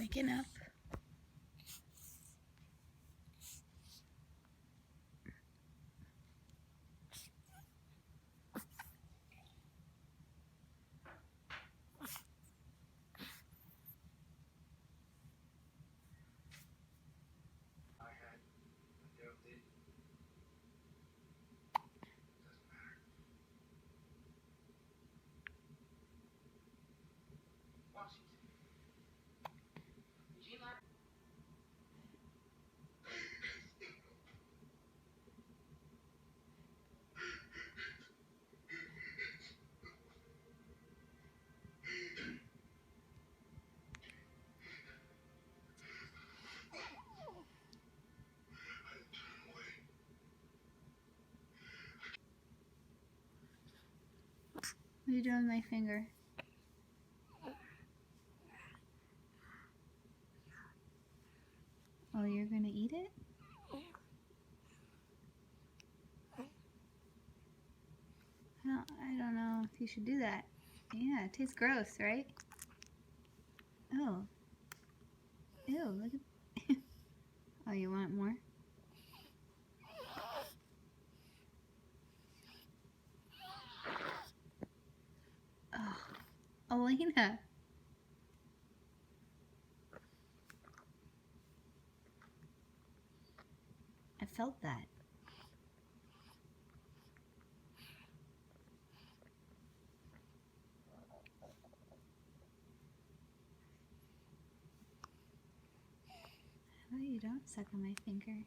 waking up. What are you doing with my finger? Oh, you're gonna eat it? I don't know if you should do that. Yeah, it tastes gross, right? Oh. Ew, look at... Oh, you want more? Oh, Elena. I felt that. Oh, you don't suck on my finger.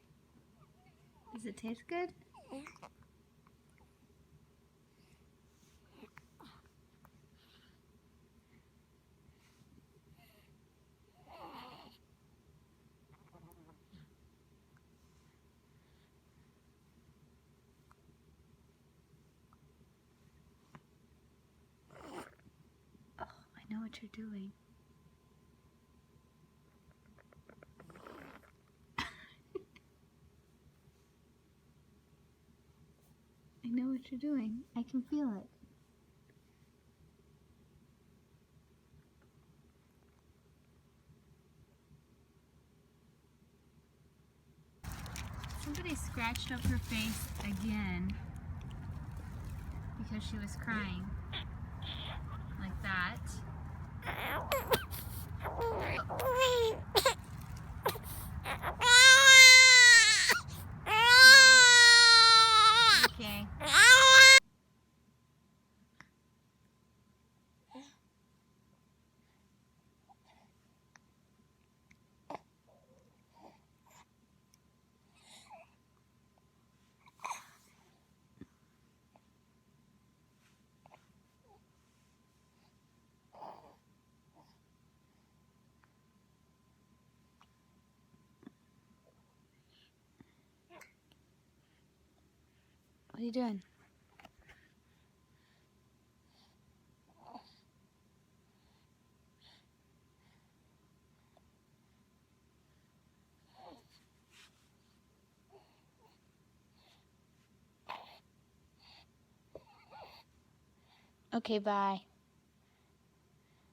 Does it taste good? Oh, I know what you're doing. I know what you're doing. I can feel it. Somebody scratched up her face again because she was crying. Like that. Okay. What are you doing? Okay, bye.